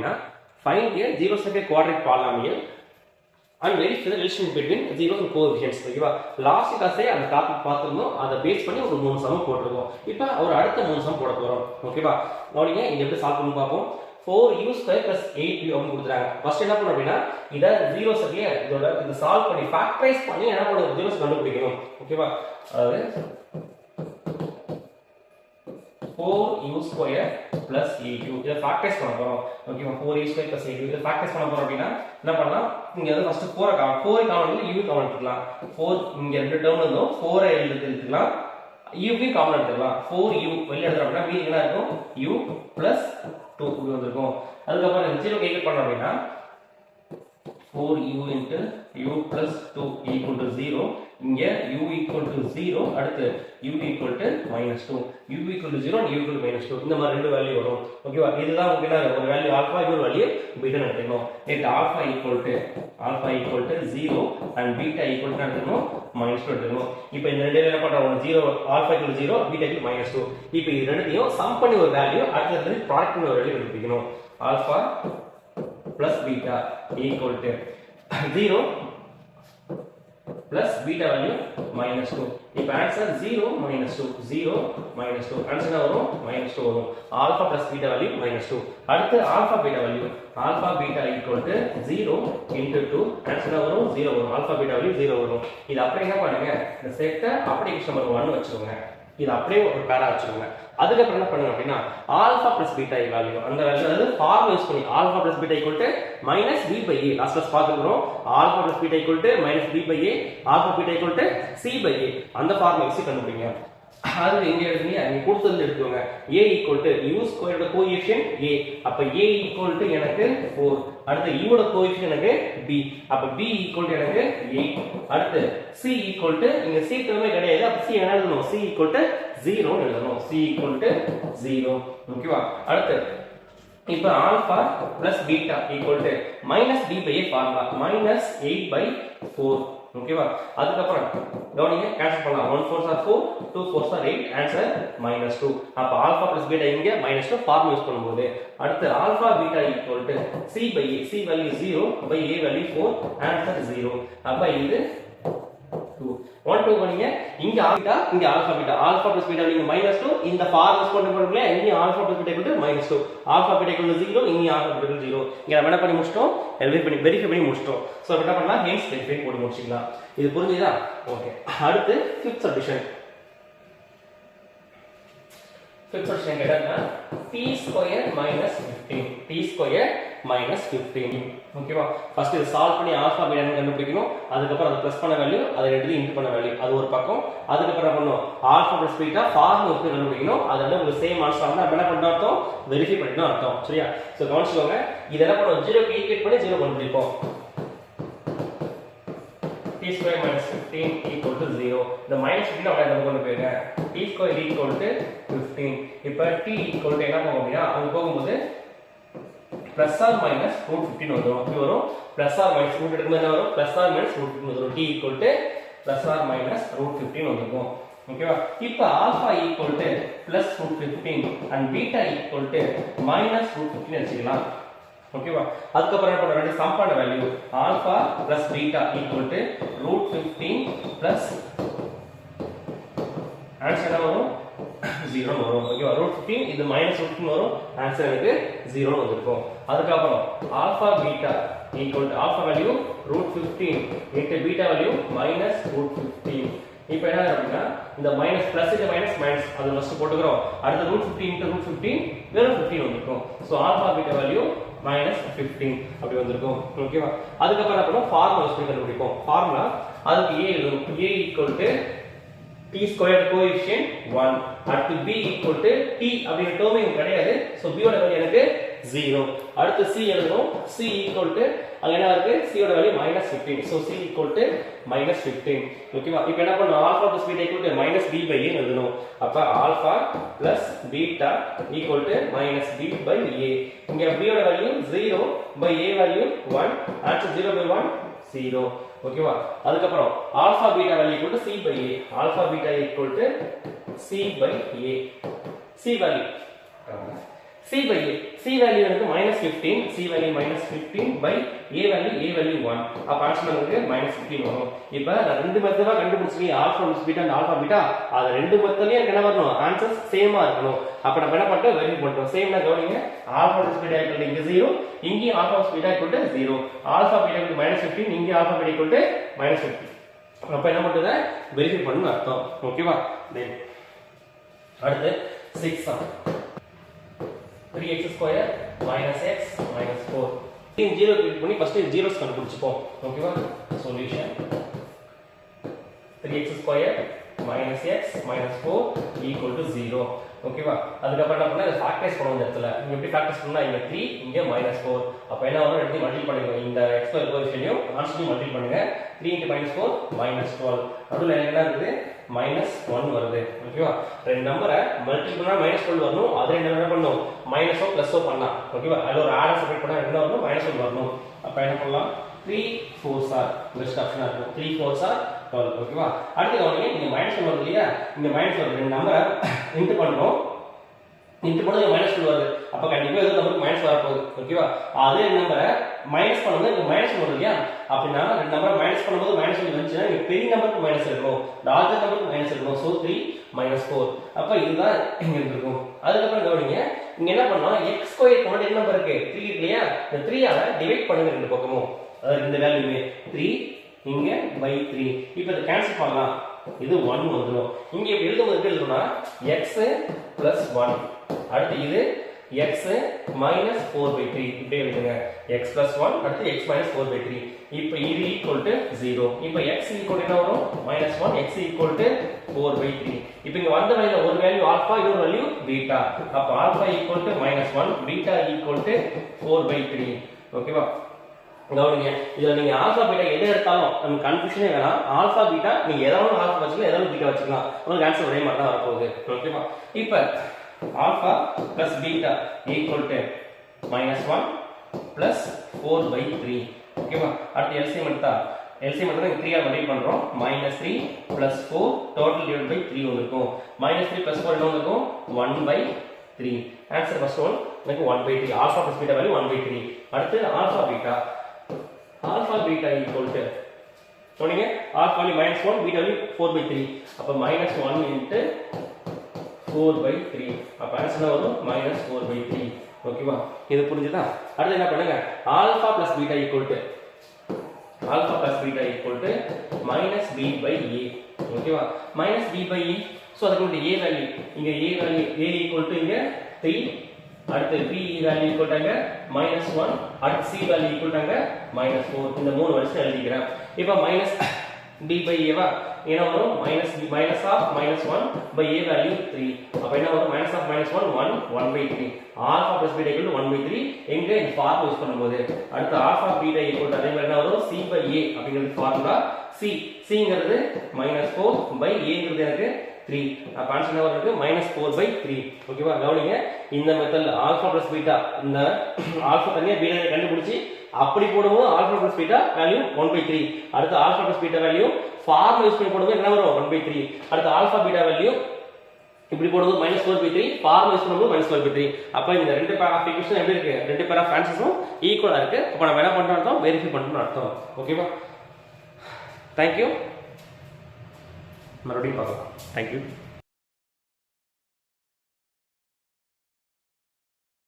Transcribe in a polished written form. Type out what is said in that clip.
அப்படின்னா find a zero square quadratic polynomial and verify the relation between zeros and coefficients. ஓகேவா, last கிளாஸே அந்த topic பார்த்துருந்தோம். அதை base பண்ணி ஒரு 3 சம் போட்டுருக்கோம். இப்போ ஒரு அடுத்த 3 சம் போட போறோம். ஓகேவா, கவனிங்க, இது எப்படி சால்வ் பண்ணி பார்ப்போம். 4u square plus 8u அப்படின்னு கொடுத்துறாங்க. ஃபர்ஸ்ட் என்ன பண்ணணும் அப்படின்னா இதை ஜீரோஸ் இல்லையா, இதோட இது சால்வ் பண்ணி ஃபேக்டரைஸ் பண்ணி என்ன பண்ணணும், ஜீரோஸ் கண்டுபிடிக்கணும். ஓகேவா, அதாவது 4u square plus 8u இதை ஃபேக்டரைஸ் பண்ண போறோம். ஓகேவா, 4u square plus 8u இதை ஃபேக்டரைஸ் பண்ண போறோம் அப்படின்னா என்ன பண்ணலாம், இங்க வந்து ஃபர்ஸ்ட் 4 காமன் இல்ல u காமன் எடுத்துக்கலாம். 4 இங்க ரெண்டு டேர்ம் இருந்தோம், 4 ஐ எடுத்துக்கலாம், u வி காமன் எடுத்துக்கலாம். 4u வெளிய எடுத்துறோம் அப்படின்னா மீதி என்ன இருக்கும், u plus 2 இப்படி வந்திருக்கும். அதுக்கு அப்புறம் 0 கேல்குலேட் பண்ணோம் அப்படின்னா 4u into u plus 2 equal to 0. இங்க u equal to 0, அடுத்து u equal to minus 2, u equal to 0 and u equal to minus 2. இந்த மாதிரி ரெண்டு வேல்யூ வரும். ஓகேவா, இதுதான் உங்களுக்கு என்ன, ஒரு வேல்யூ ஆல்பா, இன்னொரு வேல்யூ பீட்டா எடுத்துக்கணும். let alpha equal to 0 and beta equal to எடுத்துக்கணும், minus 2 எடுத்துக்கணும். இப்போ இந்த ரெண்டு என்ன பண்றோம், 0 alpha equal to 0, beta equal to minus 2. இப்போ இது ரெண்டுத்தையும் சம் பண்ணி ஒரு வேல்யூ, அடுத்து ப்ராடக்ட் பண்ணி ஒரு வேல்யூ கண்டுபிடிக்கணும். alpha plus beta equal to 0 plus beta value minus 2. இப்போ ஆன்சர் 0 minus 2, 0 minus 2. ஆன்சர் என்ன வரும், minus 2 வரும். alpha plus beta value minus 2. அடுத்து alpha beta value, alpha beta equal to 0 into 2. Answer என்ன வரும், 0 வரும். alpha beta value 0 வரும். இது அப்படியே என்ன பண்ணுங்க, இந்த செட்டை அப்படியே ஈக்குவேஷன் நம்பர் 1 வச்சுக்கோங்க. இது அப்படியே ஒரு பேரா வச்சுக்கோங்க. அதுக்கப்புறம் என்ன பண்ணுங்க அப்படின்னா ஆல்பா பிளஸ் பீட்டா வேல்யூ, அந்த வேல்யூ அதாவது ஃபார்முலா யூஸ் பண்ணி alpha plus beta equal to minus B by A, last class பார்த்துக்கிறோம். Alpha plus beta equal to minus B by A, alpha beta equal to C by A, அந்த formula use கண்டுபிடிங்க. அது எங்க எழுதுங்க, நீங்க கொடுத்ததுல எடுத்துக்கோங்க. a equal to u square ஓட கோஎஃபிஷியன்ட் a, அப்ப a equal to எனக்கு 4, அடுத்து u ஓட கோஎஃபிஷியன்ட் எனக்கு b, அப்ப b equal to எனக்கு 8, அடுத்து c equal to இங்க c டேர்மே கிடையாது, அப்ப c என்ன எழுதணும், c equal to 0 னு எழுதணும். c equal to 0. ஓகேவா, அடுத்து இப்போ alpha plus beta equal to minus b by a formula minus 8 by 4. ஓகேவா, அதுக்கப்புறம் கவனிங்க, கேன்சல் பண்ணலாம். 1 4s are 4, 2 4s are 8, answer minus 2. அப்ப ஆல்பா பிளஸ் பீட்டா இங்க minus 2 ஃபார்முலா யூஸ் பண்ணும்போது அடுத்து alpha beta equal to c by a, c value 0 by a value 4, answer 0. அப்ப இது 2 1 2 பண்ணீங்க, இங்க ஆல்பா இங்க alpha beta, alpha plus beta நீங்க minus 2 இந்த ஃபார்முலா யூஸ் பண்ணும்போது இங்க alpha plus beta equal to minus 2, alpha beta equal to 0, இங்க ஆல்பா பீட்டா ஈக்குவல் டு 0. இங்க நம்ம என்ன பண்ணி முடிச்சிட்டோம், வெரிஃபை பண்ணி முடிச்சிட்டோம். சோ என்ன பண்ணலாம், ஹென்ஸ் வெரிஃபை போட்டு முடிச்சிடலாம். இது புரிஞ்சுதா? ஓகே, அடுத்து ஃபிஃப்த் சொல்யூஷன். ஃபிஃப்த் சொல்யூஷன் கேட்டா t square minus 15, t square minus 15. ஓகேவா, ஃபர்ஸ்ட் இது சால்வ் பண்ணி ஆல்பா பீட்டா கண்டுபிடிக்கணும். அதுக்கு அப்புறம் அது ப்ளஸ் பண்ண வேல்யூ, அதை எடுத்து இன்டு பண்ண வேல்யூ, அது ஒரு பக்கம். அதுக்கு அப்புறம் பண்ணனும் alpha plus beta formula use பண்ணி கண்டுபிடிக்கணும். அது வந்து உங்களுக்கு சேம் ஆன்சர் வந்தா என்ன பண்ணனும் அர்த்தம், வெரிஃபை பண்ணிடணும் அர்த்தம். சரியா? சோ கவனிச்சுக்கோங்க, இத என்ன பண்ணுவோம், 0 க்கு ஈக்குவேட் பண்ணி 0 கண்டுபிடிப்போம். t square minus 15 equal to 0. இந்த minus 15 அப்படியே நம்ம கொண்டு போயிடுங்க. t square equal to 15. இப்போ t equal to என்ன போகும் அப்படின்னா அங்க போகும்போது plus or minus root 15 வந்துரும். அப்படி வரும் plus or minus root எடுக்கும்போது என்ன வரும், plus or minus root 15 வந்துரும். t equal to plus or minus root 15 வந்துரும். ஓகேவா, இப்போ alpha equal to plus root 15 and beta equal to minus root 15 வச்சுக்கலாம். ஓகேவா, அதுக்கு அப்புறம் என்ன பண்றோம், ரெண்டு சம் பண்ண value alpha plus beta equal to root 15 plus answer என்ன வரும், 0 வரும். ஓகேவா, ரூட் 15 இது மைனஸ் ரூட் 15 வரும், ஆன்சர் எனக்கு 0 வந்திருக்கும். அதுக்கு அப்புறம் alpha beta equal to alpha value root 15 into beta value minus root 15. இப்போ என்ன அப்படின்னா இந்த மைனஸ் பிளஸ் இது மைனஸ் மைனஸ் அது ஃபர்ஸ்ட் போட்டுக்கிறோம். அடுத்து ரூட் 15 இன்டு ரூட் 15 வெறும் 15 வந்திருக்கும். So alpha beta value minus 15 அப்படி வந்திருக்கும். ஓகேவா, அதுக்கு அப்புறம் என்ன பண்ணுவோம், ஃபார்முலா யூஸ் பண்ணி கண்டுபிடிப்போம். ஃபார்முலா அதுக்கு a எழுதும், a equal to t squared coefficient 1, அடுத்து b equal to t அப்படிங்கிற டேர்ம் இங்க கிடையாது. சோ b ஓட வேல்யூ எனக்கு 0. அடுத்து c எழுதணும், c equal to அங்க என்ன இருக்கு, c ஓட value -15. So c equal to -15. ஓகேவா, இப்போ என்ன பண்ணனும், alpha plus beta equal to -b by a எழுதணும். அப்ப alpha plus beta equal to -b by a. இங்க b ஓட value 0 by a value 1, answer 0 by 1 0. ஓகேவா, அதுக்கு அப்புறம் alpha beta value equal to c by a, alpha beta equal to c by a. c value C by A. C value எனக்கு -15, C value -15 by A value 1. அப்ப answer நமக்கு -15 வரும். இப்போ நான் ரெண்டு மெத்தடா கண்டுபிடிச்சிருக்கேன், alpha plus beta and alpha beta. அது ரெண்டு மெத்தட்லயும் எனக்கு என்ன வரணும், ஆன்சர்ஸ் சேமா இருக்கணும். அப்ப நம்ம என்ன பண்ணிட்டோம், வெரிஃபை பண்ணிட்டோம். சேம்னா கவனிங்க, ஆல்பா பிளஸ் பீட்டா ஈக்குவல் இங்க 0, இங்க alpha plus beta equal 0. Alpha beta equal -15, இங்க ஆல்பா பீட்டா ஈக்குவல் -15. அப்ப என்ன பண்றது, வெரிஃபை பண்ணனும் அர்த்தம். ஓகேவா? தென் அடுத்து 6 3x square minus x minus 4. இந்த 0 கிளிக் பண்ணி ஃபர்ஸ்ட் ஜீரோஸ் கண்டுபிடிச்சுப்போம். ஓகேவா? Solution 3x square minus x minus 4 equal to 0. ஓகேவா? அதுக்கு அப்புறம் என்ன பண்ணா, இத ஃபேக்டரைஸ் பண்ணுவோம். இந்த இடத்துல இங்க எப்படி ஃபேக்டரைஸ் பண்ணா, இங்க 3 இங்க -4. அப்ப என்ன வரும், ரெண்டையும் மல்டிப்ளை பண்ணுங்க. இந்த x ஸ்கொயர் கோஎஃபிஷியன்ட்டையும் கான்ஸ்டன்ட்டையும் மல்டிப்ளை பண்ணுங்க. 3 * -4 -12. நடுவுல என்ன இருக்குது, -1 வருது. ஓகேவா? ரெண்டு நம்பரை மல்டிப்ளை பண்ணா -12 வரணும். அது ரெண்டு என்ன பண்ணனும், -ஓ +ஓ பண்ணலாம். ஓகேவா? அதுல ஒரு ஆட் செப்பரேட் பண்ணா என்ன வரணும், -1 வரணும். அப்ப என்ன பண்ணலாம், 3 4s ஆர் பெஸ்ட் ஆப்ஷனா இருக்கும். 3 4s ஆர் 12. ஓகேவா? அடுத்து கவனிங்க, இங்க -1 வருது இல்லையா, இந்த -1 ரெண்டு நம்பரை இன்டு பண்றோம். இன்டு பண்ணது -2 வருது. அப்ப கண்டிப்பா ஏதோ நமக்கு மைனஸ் வர போகுது. ஓகேவா? அதே நம்பரை மைனஸ் பண்ணும்போது இங்க -1 வருது இல்லையா, அப்படினா ரெண்டு நம்பரை மைனஸ் பண்ணும்போது -1 வந்துச்சுன்னா இங்க பெரிய நம்பருக்கு மைனஸ் இருக்கும், லார்ஜர் நம்பருக்கு மைனஸ் இருக்கும். சோ 3 -4. அப்ப இதுதான் இங்க இருக்கும். அதுக்கு அப்புறம் கவனிங்க, இங்க என்ன பண்ணலாம், x ஸ்கொயர் கொண்ட என்ன நம்பர் இருக்கு, 3 இருக்கு இல்லையா, இந்த 3 ஆல டிவைட் பண்ணுங்க ரெண்டு பக்கமும். அதாவது இந்த வேல்யூவே 3 இங்க by 3. இப்போ இத கேன்சல் பண்ணலாம். இது 1 வந்துரும். இங்க இப்படி எழுதும்போது எப்படி எழுதணும்னா, x + 1. அடுத்து இது x - 4/3 இப்படி எழுதுங்க. x + 1 அடுத்து x - 4/3. இப்போ இது ஈக்குவல் டு 0. இப்போ x ஈக்குவல் என்ன வரும், -1, x ஈக்குவல் டு 4/3. இப்போ இங்க வந்த வேல்யூ ஒரு வேல்யூ ஆல்பா, இன்னொரு வேல்யூ பீட்டா. அப்ப alpha equal to -1, beta equal to 4/3. ஓகேவா? கவனிங்க, இதுல நீங்க ஆல்பா பீட்டா எதை எடுத்தாலும் நமக்கு கன்ஃபியூஷனே வேணாம். ஆல்பா பீட்டா நீங்க ஏதாவது ஆல்பா வச்சுக்கலாம், ஏதாவது பீட்டா வச்சுக்கலாம். உங்களுக்கு ஆன்சர் ஒரே மாதிரி தான் வரப்போகுது. ஓகேவா? இப்போ alpha plus beta equal to -1 plus 4/3. ஓகேவா? அடுத்து எல்சிஎம் எடுத்தா, எல்சிஎம் எடுத்தா 3 ஆல் மல்டிப்ளை பண்றோம். -3 பிளஸ் 4 டோட்டல் டிவைட் பை 3 இருக்கும். -3 பிளஸ் 4 என்ன இருக்கும், 1/3. ஆன்சர் ஃபர்ஸ்ட் ஒன் எனக்கு 1/3. Alpha plus beta value 1/3. அடுத்து alpha beta, alpha beta equal to சொன்னீங்க, ஆல்பா வேல்யூ -1, பீட்டா வேல்யூ 4/3. அப்ப -1 இன்டு 4/3. அப்ப ஆன்சர் வரும் -4/3. ஓகேவா? இது புரிஞ்சுதா? அடுத்து என்ன பண்ணுங்க, alpha plus beta equal to alpha plus beta equal to -b/a. ஓகேவா? -b/a. சோ அதுக்கு வந்து a வேல்யூ, இங்க a value a equal to இங்க 3, அடுத்து b வேல்யூ ஈக்குவல் டு -1, அடுத்து c வேல்யூ ஈக்குவல் டு -4. இந்த மூணு வரிசை எழுதிக்கிறேன். இப்போ -b/a வா, என்ன வரும், -1 by a வேல்யூ 3. அப்ப என்ன வரும், -1 1/3. Alpha plus beta equal to 1/3 எங்க இந்த ஃபார்முலா யூஸ் பண்ணும்போது. அடுத்து ஆல்பா பீட்டா ஈக்குவல் டு அதே மாதிரி என்ன வரும், c/a அப்படிங்கிறது ஃபார்முலா. c ங்கிறது -4 by a ங்கிறது எனக்கு 3. அப்ப ஆன்சர் என்ன வருது, -4/3. ஓகேவா? கவனிங்க, இந்த மெத்தட்ல ஆல்பா பிளஸ் பீட்டா, இந்த ஆல்பா தனியா பீட்டா கண்டுபிடிச்சி அப்படி போடும்போது ஆல்பா பிளஸ் பீட்டா வேல்யூ 1/3. அடுத்து alpha plus beta value formula use பண்ணி போடும்போது என்ன வரும், 1/3. அடுத்து ஆல்பா பீட்டா வேல்யூ இப்படி போடும்போது -4/3, ஃபார்முலா யூஸ் பண்ணும்போது -4/3. அப்ப இந்த ரெண்டு பேர் ஆஃப் ஈக்குவேஷன் எப்படி இருக்கு, ரெண்டு பேர் ஆஃப் ஆன்சர்ஸும் ஈக்குவலா இருக்கு. அப்ப நம்ம என்ன பண்றோம் அர்த்தம், வெரிஃபை பண்றோம் அர்த்தம். ஓகேவா? Thank you. மறுபடியும் பார்க்கலாம். Thank you.